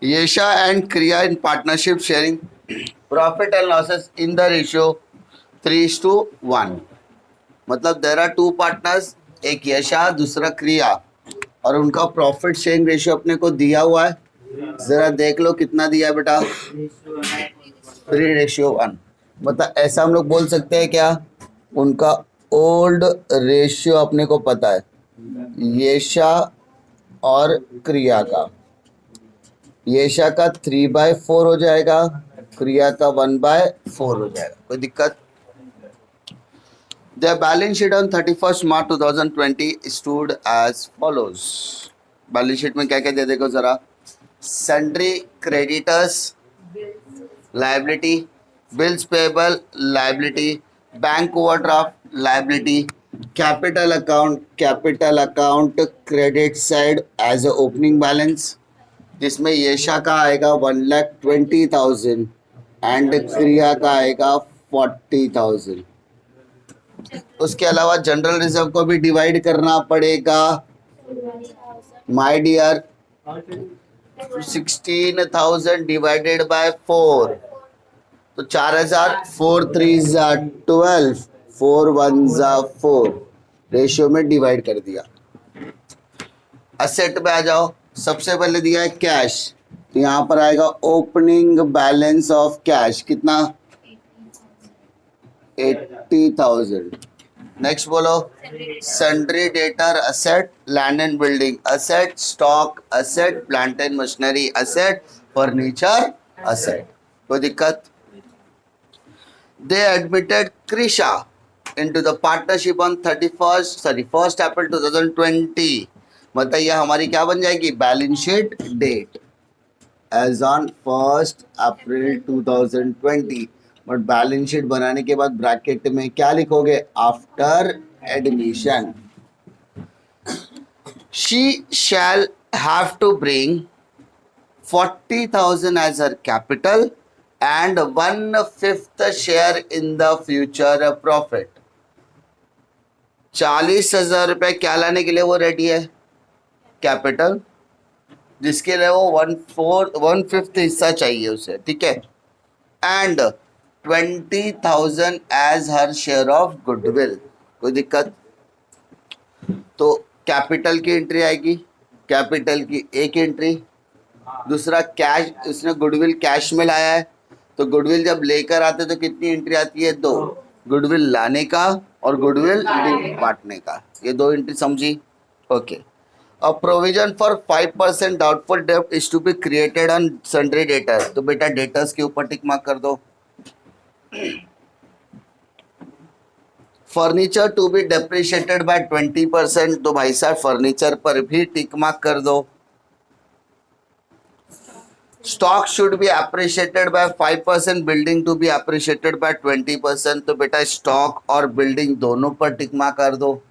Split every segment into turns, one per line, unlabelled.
Yesha and Kriya in partnership sharing profit and losses in the ratio 3:1. मतलब there are to partners, एक यशा दूसरा क्रिया, और उनका प्रॉफिट शेयरिंग रेशियो अपने को दिया हुआ है। जरा देख लो कितना दिया है बेटा, 3:1। मतलब ऐसा हम लोग बोल सकते हैं क्या, उनका ओल्ड रेशियो अपने को पता है, येशा और क्रिया का। येशा का 3/4 हो जाएगा, क्रिया का 1/4 हो जाएगा। कोई दिक्कत? The balance sheet on 31st March 2020 stood as follows. Balance sheet में क्या क्या दे देखो जरा। Sundry creditors liability, bills payable liability, bank overdraft liability, capital account credit side as a opening balance, जिसमें येशा का आएगा 1,20,000 एंड क्रिया का आएगा 40,000। उसके अलावा जनरल रिजर्व को भी डिवाइड करना पड़ेगा माय डियर। 16,000 डिवाइडेड बाय 4, तो 4,000, 4 3 12, 4 1 4 रेशियो में डिवाइड कर दिया। असेट पे आ जाओ, सबसे पहले दिया है कैश, तो यहाँ पर आएगा ओपनिंग बैलेंस ऑफ कैश कितना, 80,000। नेक्स्ट बोलो, sundry debtor asset, land and building asset, stock asset, plant and machinery asset, furniture asset. कोई दिक्कत? They admitted Krisha into the partnership on 1st April 2020। मतलब ये हमारी क्या बन जाएगी, balance sheet date as on 1st April 2020। But balance sheet बनाने के बाद ब्रैकेट में क्या लिखोगे, after admission. She shall have to bring 40,000 as her capital and 1/5 share in the future profit. 40,000 रुपए क्या लाने के लिए वो रेडी है, कैपिटल, जिसके लिए वो 1/5 हिस्सा चाहिए उसे, ठीक है, and 20,000 as her share of goodwill. कोई दिक्कत? तो कैपिटल की एंट्री आएगी, कैपिटल की एक एंट्री, दूसरा कैश, उसने गुडविल कैश में लाया है, तो गुडविल जब लेकर आते तो कितनी एंट्री आती है, 2, गुडविल लाने का और गुडविल बांटने का, ये 2 एंट्री समझी। Okay. A provision for 5% doubtful debt is to be created on sundry debtors। तो बेटा डेटर्स के ऊपर टिक मार्क कर दो। Furniture to be depreciated by 20%, तो भाई साहब फर्नीचर पर भी टिक मार्क कर दो। Stock should be appreciated by 5%, building to be appreciated by 20%, तो बेटा स्टॉक और बिल्डिंग दोनों पर टिक मार्क कर दो।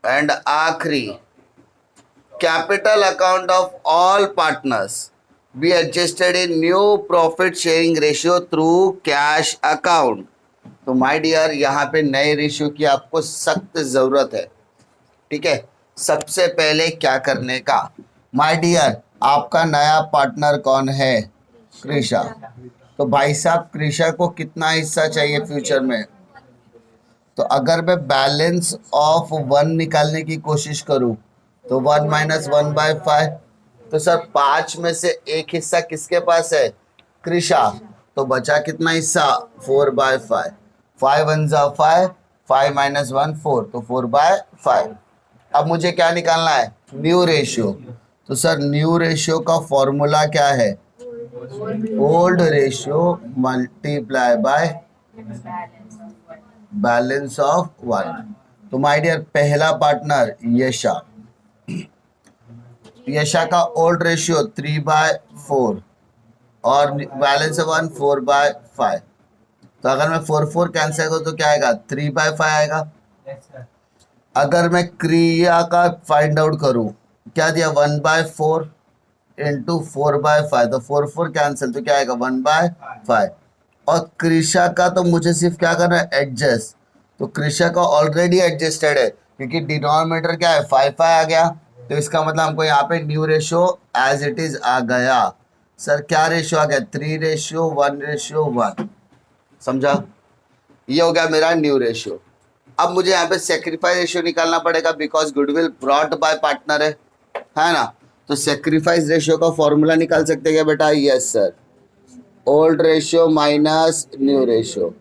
एंड आखिरी, capital account of all partners be adjusted in new profit sharing ratio through cash account. तो माय डियर, यहाँ पे नए रेशियो की आपको सख्त जरूरत है, ठीक है। सबसे पहले क्या करने का, माय डियर, आपका नया पार्टनर कौन है, कृषा। तो भाई साहब कृषा को कितना हिस्सा चाहिए फ्यूचर में, तो अगर मैं बैलेंस ऑफ 1 निकालने की कोशिश करूं तो 1 - 1/5, तो सर 5 में से एक हिस्सा किसके पास है, कृषा, तो बचा कितना हिस्सा, 4/5। 5 1 5, 5 - 1 4, तो 4/5। अब मुझे क्या निकालना है, न्यू रेशियो। तो सर न्यू रेशियो का फॉर्मूला क्या है, old ratio multiply by balance of 1। तो माय डियर, पहला पार्टनर यशा, यशा का ओल्ड रेशियो 3/4 और बैलेंस ऑफ 1 4/5। तो अगर मैं 4 कैंसिल करूँ तो क्या आएगा, 3/5 आएगा। अगर मैं क्रिया का फाइंड आउट करूँ, क्या दिया, 1/4 इंटू 4/5, तो 4 कैंसिल, तो क्या आएगा, 1/5। और कृषा का तो मुझे सिर्फ क्या करना है, एडजस्ट। तो कृषा का ऑलरेडी एडजस्टेड है क्योंकि डिनोमिनेटर क्या है, 5 आ गया, तो इसका मतलब हमको यहाँ पे new ratio as it is आ गया। सर क्या रेशियो आ गया? 3:1:1। समझा? ये हो गया मेरा न्यू रेशियो। अब मुझे यहाँ पे सेक्रीफाइस रेशियो निकालना पड़ेगा because goodwill brought by partner है ना। तो सेक्रीफाइस रेशियो का फॉर्मूला निकाल सकते हैं क्या बेटा? Yes sir, old ratio minus new ratio.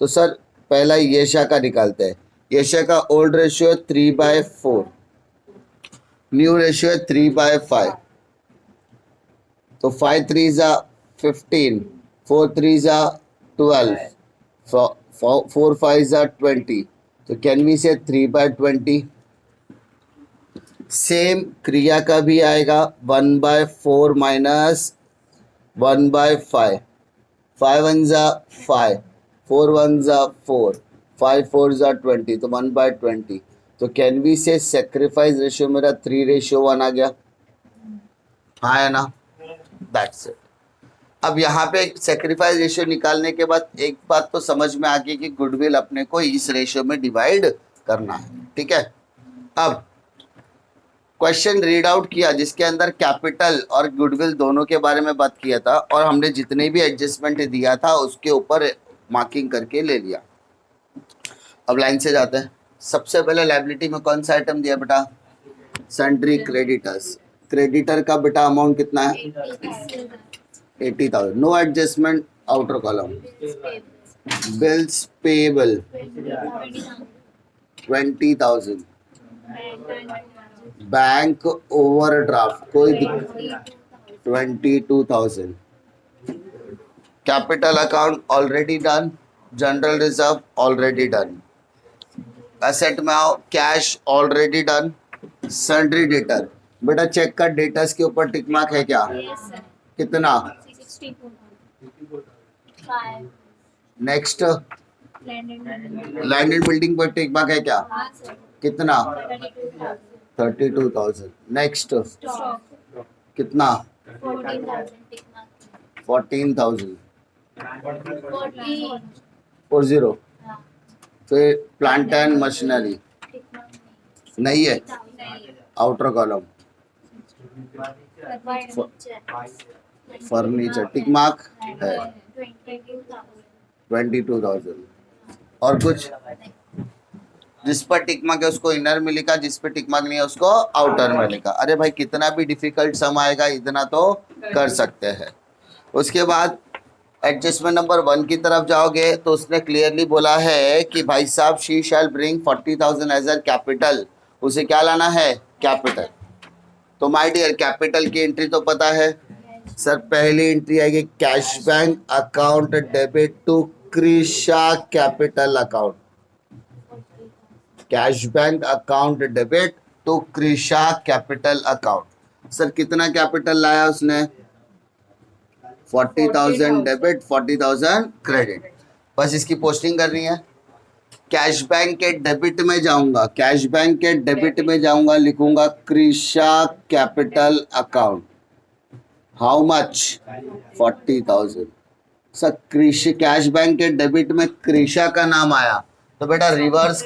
तो सर पहला येशा का निकालते हैं। येशा का ओल्ड रेशियो 3/4, न्यू रेशियो 3/5। तो 5 3 जा 15, 4 3 जा 12, 4 5 जा 20। तो कैन वी से 3/20। सेम क्रिया का भी आएगा 1/4 माइनस 1/5। 5 1 जा 5, 4 1 जा 4, 5 4 जा 20, तो 1/20। तो कैन वी से सेक्रीफाइस रेशियो मेरा 3:1 आ गया। हाँ है ना? That's it. अब यहाँ पे सेक्रीफाइस रेशियो निकालने के बाद एक बात तो समझ में आ गई कि गुडविल अपने को इस रेशियो में डिवाइड करना है। ठीक है, अब क्वेश्चन रीड आउट किया जिसके अंदर कैपिटल और गुडविल दोनों के बारे में बात किया था और हमने जितने भी एडजस्टमेंट दिया था उसके ऊपर मार्किंग करके ले लिया। अब लाइन से जाते हैं। सबसे पहले लायबिलिटी में कौन सा आइटम दिया बेटा? Sundry creditors. क्रेडिटर का बेटा अमाउंट कितना है? 80,000। No adjustment, outer column. Bills payable 20,000। Bank overdraft कोई दिक्कत 22,000। Capital account already done, general reserve already done. Asset में आओ, cash already done. Sundry debtor बेटा चेक का डेटर्स के ऊपर टिक मार्क है क्या? कितना? नेक्स्ट लैंड एंड बिल्डिंग पर टिक मार्क है क्या? कितना? 32,000। नेक्स्ट कितना? 14,000। 40। फिर प्लांट एंड मशीनरी नहीं है, outer column. Furniture tick mark है 22,000। और कुछ? जिस पर टिक मार्क है उसको इनर में लिखा, जिस पर टिक मार्क नहीं है उसको आउटर में लिखा। अरे भाई कितना भी डिफिकल्ट सम आएगा इतना तो कर सकते हैं। उसके बाद एडजस्टमेंट नंबर 1 की तरफ जाओगे तो उसने क्लियरली बोला है कि भाई साहब she shall bring 40,000 as a capital. उसे क्या लाना है? कैपिटल। तो माय डियर कैपिटल की एंट्री तो पता है सर, पहली एंट्री आएगी cash bank account debit to Krisha capital account. Cash bank account debit to Krisha capital account. Sir कितना कैपिटल लाया उसने? 40,000 डेबिट, 40,000 क्रेडिट। बस इसकी पोस्टिंग करनी है। कैश बैंक के डेबिट में जाऊंगा, कैश बैंक के डेबिट में जाऊंगा, लिखूंगा क्रिशा capital account. How much? 40,000। Sir cash bank के डेबिट में क्रिशा का नाम आया तो बेटा रिवर्स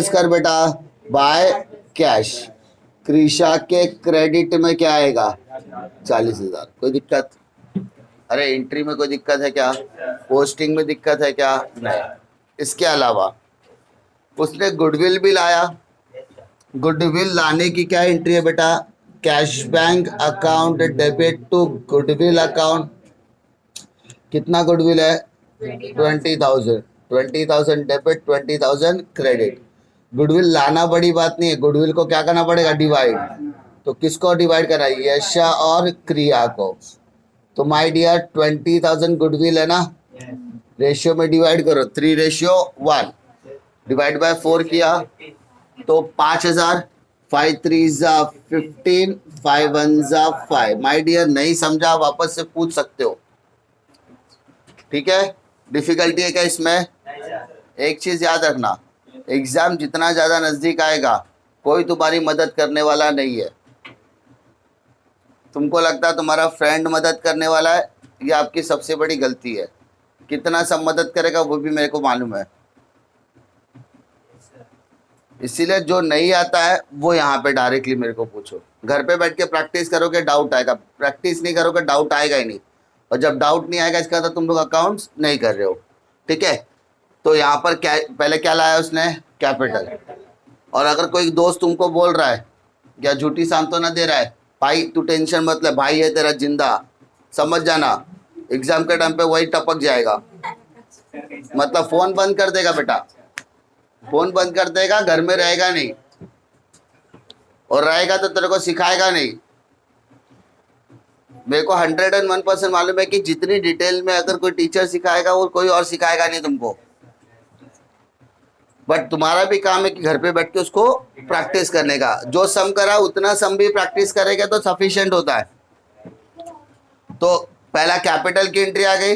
कर बेटा बाय कैश। क्रिशा के क्रेडिट में क्या आएगा? 40,000। कोई दिक्कत? अरे एंट्री में कोई दिक्कत है क्या? पोस्टिंग में दिक्कत है क्या? नहीं। इसके अलावा उसने गुडविल भी लाया। गुडविल लाने की क्या एंट्री है बेटा? Cash bank account debit to goodwill account. कितना गुडविल है? 20,000। 20,000 डेबिट, 20,000 क्रेडिट। गुडविल लाना बड़ी बात नहीं है, गुडविल को क्या करना पड़ेगा? डिवाइड। तो किसको डिवाइड करना है? यशा और क्रिया को। तो माय डियर 20,000 गुडविल है ना, रेशियो में डिवाइड करो 3:1। डिवाइड बाय 4 किया तो 5,000। 5 3 जा 15, 5 1 जा 5। माय डियर नहीं समझा वापस से पूछ सकते हो। ठीक है, डिफिकल्टी है क्या इसमें? एक चीज याद रखना, एग्जाम जितना ज्यादा नजदीक आएगा कोई तुम्हारी मदद करने वाला नहीं है। तुमको लगता है तुम्हारा फ्रेंड मदद करने वाला है, ये आपकी सबसे बड़ी गलती है। कितना सब मदद करेगा वो भी मेरे को मालूम है। इसीलिए जो नहीं आता है वो यहाँ पे डायरेक्टली मेरे को पूछो। घर पे बैठ के प्रैक्टिस करोगे डाउट आएगा, प्रैक्टिस नहीं करोगे डाउट आएगा ही नहीं, और जब डाउट नहीं आएगा इसका मतलब तुम लोग अकाउंट्स नहीं कर रहे हो। ठीक है, तो यहाँ पर क्या पहले क्या लाया उसने, कैपिटल। और अगर कोई दोस्त तुमको बोल रहा है या झूठी सांत्वना दे रहा है, भाई तू टेंशन मत ले, भाई है तेरा जिंदा, समझ जाना, एग्जाम के टाइम पे वही टपक जाएगा, मतलब फोन बंद कर देगा बेटा, फोन बंद कर देगा, घर में रहेगा नहीं, और रहेगा तो तेरे को सिखाएगा नहीं। मेरे को 101% मालूम है कि जितनी डिटेल में अगर कोई टीचर सिखाएगा वो कोई और सिखाएगा नहीं तुमको, बट तुम्हारा भी काम है कि घर पे बैठ के उसको प्रैक्टिस करने का। जो सम करा उतना सम भी प्रैक्टिस करेगा तो सफिशिएंट होता है। तो पहला कैपिटल की एंट्री आ गई,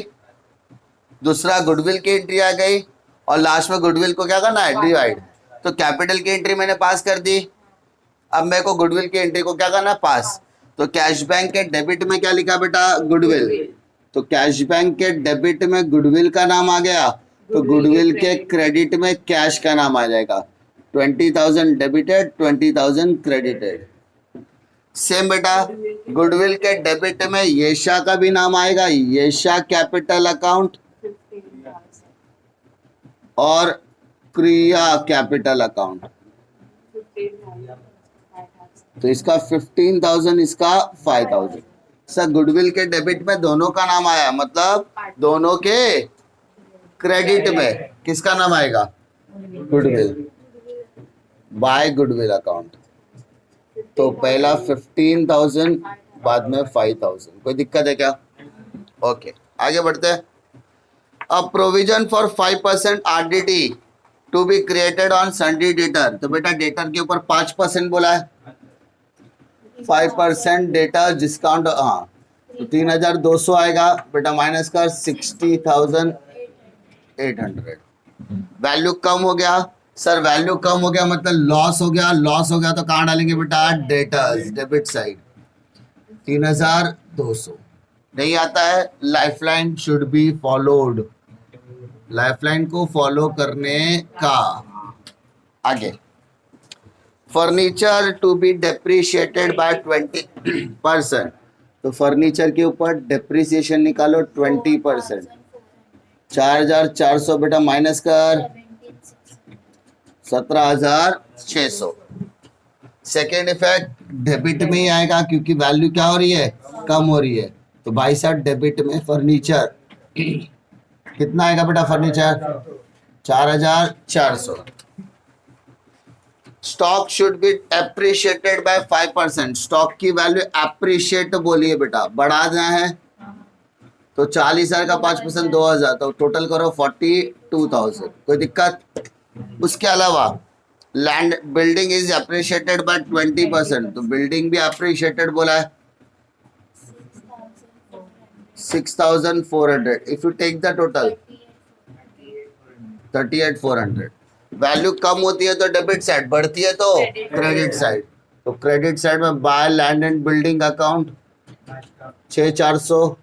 दूसरा गुडविल की एंट्री आ गई, और लास्ट में गुडविल को क्या करना है, डिवाइड। तो कैपिटल की एंट्री मैंने पास कर दी, अब मेरे को गुडविल की एंट्री को क्या करना है, पास। तो कैश बैंक के डेबिट में क्या लिखा बेटा, गुडविल। तो कैश बैंक के डेबिट में गुडविल का नाम आ गया, तो गुडविल के क्रेडिट में कैश का नाम आ जाएगा। 20,000 डेबिटेड, 20,000 क्रेडिटेड। सेम बेटा गुडविल के डेबिट में येशा का भी नाम आएगा, येशा कैपिटल अकाउंट, और क्रिया कैपिटल अकाउंट। तो इसका 15,000, इसका 5,000। सर गुडविल के डेबिट में दोनों का नाम आया, मतलब दोनों के क्रेडिट में किसका नाम आएगा, गुडविल, बाय गुडविल अकाउंट। तो पहला 15,000, बाद में 5,000। कोई दिक्कत है क्या? ओके, आगे बढ़ते हैं। अब provision for 5% RDT to be created on sundry debtor. तो बेटा डेटर के ऊपर 5% बोला है, 5% डेटा डिस्काउंट, हाँ, तो 3,200 आएगा बेटा, माइनस कर 60,800। वैल्यू कम हो गया सर, वैल्यू कम हो गया मतलब लॉस हो गया, लॉस हो गया तो कहाँ डालेंगे बेटा, डेटर्स, डेबिट साइड। 3,200 नहीं आता है, lifeline should be followed, lifeline को फॉलो करने का। आगे furniture to be depreciated by 20%। तो फर्नीचर के ऊपर डेप्रिसिएशन निकालो 20%। 4,400 बेटा माइनस कर 17,600। सेकेंड इफेक्ट डेबिट में ही आएगा क्योंकि वैल्यू क्या हो रही है, कम हो रही है। तो भाई साहब डेबिट में फर्नीचर कितना आएगा बेटा, furniture 4,400। Stock should be appreciated by 5%। Stock की वैल्यू एप्रिशिएट बोलिए बेटा, बढ़ाना है तो 40,000 का 5% 2,000, तो टोटल करो 42,000। कोई दिक्कत? उसके अलावा land building is appreciated by 20%। तो बिल्डिंग भी अप्रिशिएटेड बोला है 6,400। If you take the total 38,400। Value कम होती है तो डेबिट साइड, बढ़ती है तो क्रेडिट साइड। तो क्रेडिट साइड में by land and building account 6,400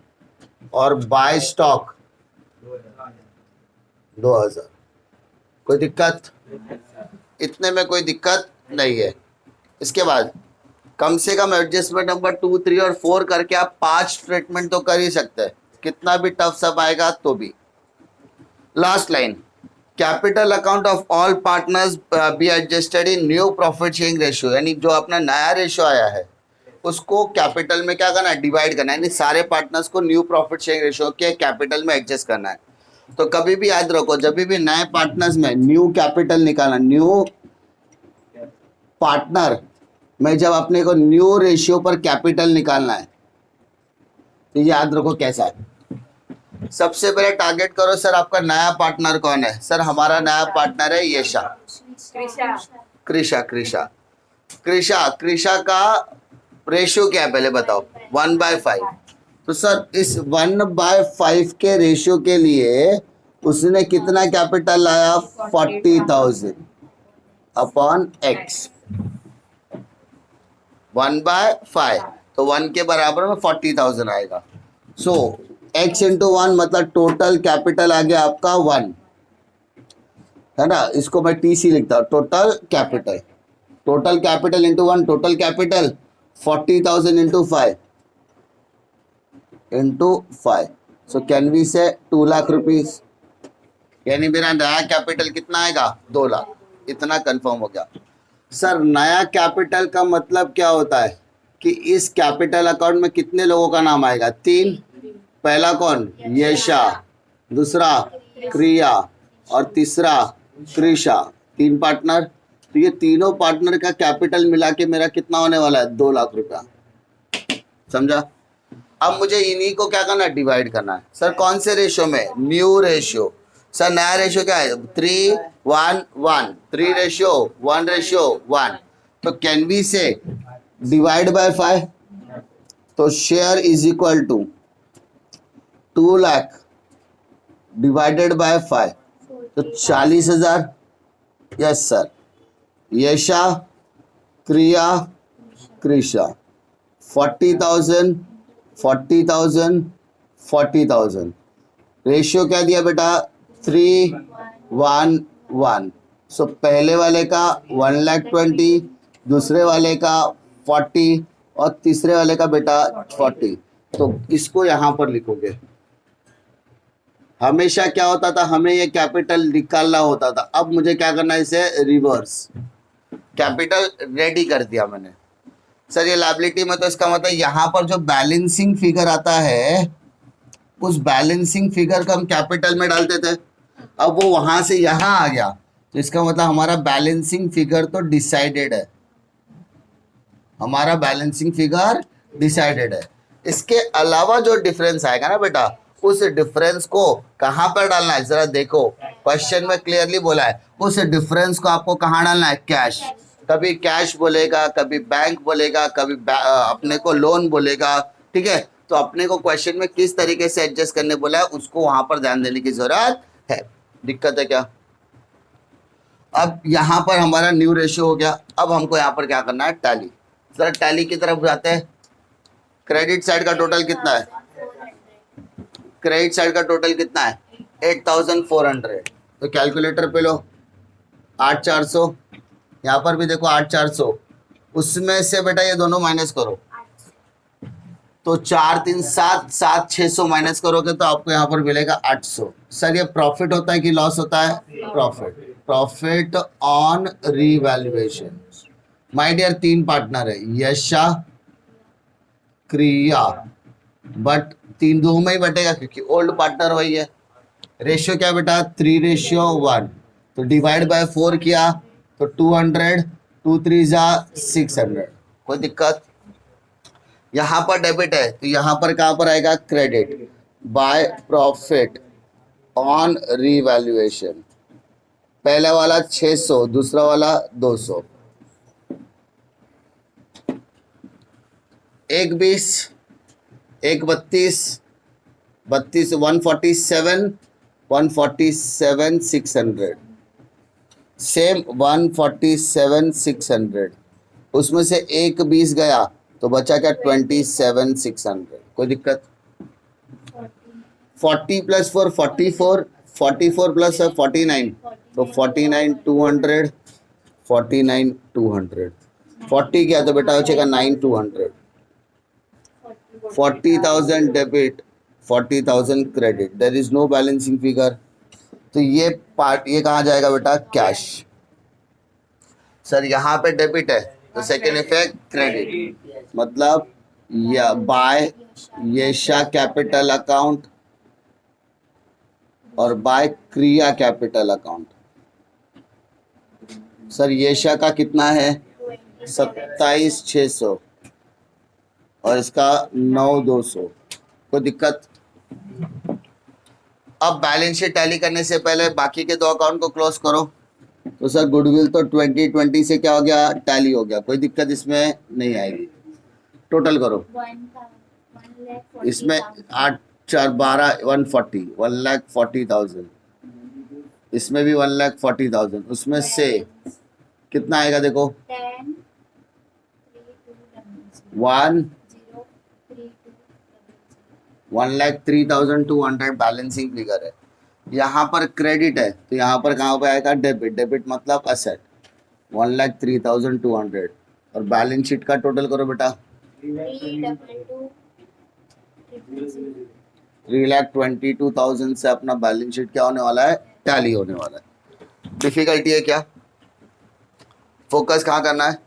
और बाय स्टॉक 2,000। कोई दिक्कत? इतने में कोई दिक्कत नहीं है। इसके बाद कम से कम एडजस्टमेंट नंबर 2, 3 और 4 करके आप 5 ट्रीटमेंट तो कर ही सकते हैं, कितना भी टफ सब आएगा तो भी। Last line, capital account of all partners be adjusted in new profit sharing ratio. यानी जो अपना नया रेशियो आया है उसको कैपिटल में क्या करना है, डिवाइड करना है, यानी सारे पार्टनर्स को न्यू प्रॉफिट शेयरिंग रेशियो के कैपिटल में एडजस्ट करना है। तो कभी भी याद रखो, जब भी नए पार्टनर्स में न्यू कैपिटल निकालना, न्यू पार्टनर में जब अपने को न्यू रेशियो पर कैपिटल निकालना है तो याद रखो कैसा है। सबसे पहले टारगेट करो सर आपका नया पार्टनर कौन है। सर हमारा नया पार्टनर है येशा, कृषा का रेशियो क्या है पहले बताओ, 1/5। तो सर इस 1/5 के रेशियो के लिए उसने कितना कैपिटल लाया, 40,000 अपॉन एक्स। 1/5 तो 1 के बराबर में 40,000 आएगा। सो x इंटू 1 मतलब टोटल कैपिटल आ गया आपका 1 है ना, इसको मैं टीसी लिखता हूँ, total capital into 1, total capital 40,000 into 5, so can we say 2 lakh rupees, यानी मेरा नया कैपिटल कितना आएगा, 2 लाख। इतना कंफर्म हो गया। सर नया कैपिटल का मतलब क्या होता है कि इस कैपिटल अकाउंट में कितने लोगों का नाम आएगा, 3। पहला कौन, यशा, दूसरा क्रिया और तीसरा कृषा, 3 पार्टनर। तो ये तीनों पार्टनर का कैपिटल मिला के मेरा कितना होने वाला है, 2 लाख रुपया। समझा। अब मुझे इन्हीं को क्या करना है, डिवाइड करना है। सर कौन से रेशियो में, न्यू रेशियो। सर नया रेशियो क्या है, 3:1:1, 3:1:1। तो can we say divide by 5, तो share is equal to 2 lakh divided by 5, तो 40,000। यस सर, यशा क्रिया कृषा 40,000 40,000 40,000। रेशियो क्या दिया बेटा, 3:1:1। सो पहले वाले का 1,20,000, दूसरे वाले का 40 और तीसरे वाले का बेटा 40। तो इसको यहाँ पर लिखोगे। हमेशा क्या होता था, हमें ये कैपिटल निकालना होता था। अब मुझे क्या करना है, इसे रिवर्स। कैपिटल रेडी कर दिया मैंने। सर ये लायबिलिटी में, तो इसका मतलब यहाँ पर जो बैलेंसिंग फिगर आता है, उस बैलेंसिंग फिगर को हम कैपिटल में डालते थे। अब वो वहां से यहाँ आ गया, तो इसका मतलब हमारा बैलेंसिंग फिगर तो डिसाइडेड है, हमारा बैलेंसिंग फिगर डिसाइडेड है। इसके अलावा जो डिफरेंस आएगा ना बेटा, उस डिफरेंस को कहाँ पर डालना है, जरा देखो क्वेश्चन में क्लियरली बोला है, उस डिफरेंस को आपको कहाँ डालना है, कैश। कभी कैश बोलेगा, कभी बैंक बोलेगा, कभी अपने को लोन बोलेगा, ठीक है। तो अपने को क्वेश्चन में किस तरीके से एडजस्ट करने बोला है, उसको वहां पर ध्यान देने की जरूरत है। दिक्कत है क्या। अब यहाँ पर हमारा न्यू रेशियो हो गया। अब हमको यहाँ पर क्या करना है, टैली। जरा टैली की तरफ जाते हैं। क्रेडिट साइड का टोटल कितना है, क्रेडिट साइड का टोटल कितना है, 8,400। तो कैलकुलेटर पे लो, 8,400, यहाँ पर भी देखो 8,400, उसमें से बेटा ये दोनों माइनस करो, तो 4,3,7, 7,600 माइनस करोगे तो आपको यहाँ पर मिलेगा 800। सर ये प्रॉफिट होता है कि लॉस होता है, profit on revaluation. My dear 3 partner है, यशा क्रिया, बट 3 दो में ही बटेगा क्योंकि ओल्ड पार्टनर वही है। रेशियो क्या बेटा, 3:1। तो डिवाइड बाय 4 किया तो 200, 2 3 600। कोई दिक्कत। यहाँ पर डेबिट है तो यहाँ पर कहाँ पर आएगा, credit by profit on revaluation. पहला वाला 600, दूसरा वाला 200। 1:20, 1:32, 147, 147,600। सेम 147,600, उसमें से 1:20 गया तो बचा क्या, 27,600। कोई दिक्कत। 40 + 4 44, 44 + 49, तो 49,200, 49,200। 40 गया तो बेटा बचेगा 9,200। 40,000 debit, 40,000 credit, there is no balancing figure. तो ये पार्ट, ये कहाँ जाएगा बेटा, कैश। सर यहाँ पे डेबिट है तो सेकेंड इफेक्ट क्रेडिट, मतलब या बाय यशा कैपिटल अकाउंट और बाय क्रिया कैपिटल अकाउंट। सर यशा का कितना है, 27,600 और इसका 9,200। कोई दिक्कत। अब बैलेंस शीट टैली करने से पहले बाकी के 2 अकाउंट को क्लोज करो। तो सर गुडविल तो 2020 से क्या हो गया, टैली हो गया, कोई दिक्कत इसमें नहीं आएगी। टोटल करो, इसमें 8 4 12 140, 1,40,000, इसमें भी 1,40,000, उसमें से कितना आएगा देखो, 1,03,200 बैलेंसिंग फिगर है। यहाँ पर क्रेडिट है तो यहाँ पर कहाँ पे आएगा डेबिट, डेबिट मतलब असेट 1,03,200 और बैलेंस शीट का टोटल करो बेटा 3,22,000 से अपना बैलेंस शीट क्या होने वाला है, टैली होने वाला है। डिफिकल्टी है क्या, फोकस कहाँ करना है,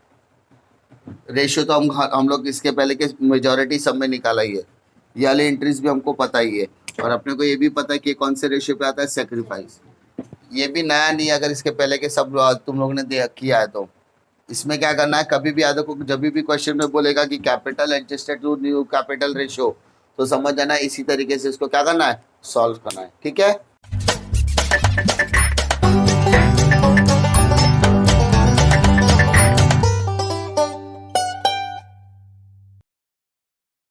रेशियो तो हम लोग इसके पहले के मेजॉरिटी सब में निकाला ही है, ये वाले एंट्रीज भी हमको पता ही है और अपने को ये भी पता है कि कौन से रेशियो पे आता है, सेक्रीफाइस। ये भी नया नहीं है, अगर इसके पहले के सब तुम लोगों ने किया है तो इसमें क्या करना है, कभी भी याद रखो जब भी क्वेश्चन में बोलेगा कि capital adjusted to new capital ratio तो समझ जाना इसी तरीके से इसको क्या करना है, सॉल्व करना है, ठीक है।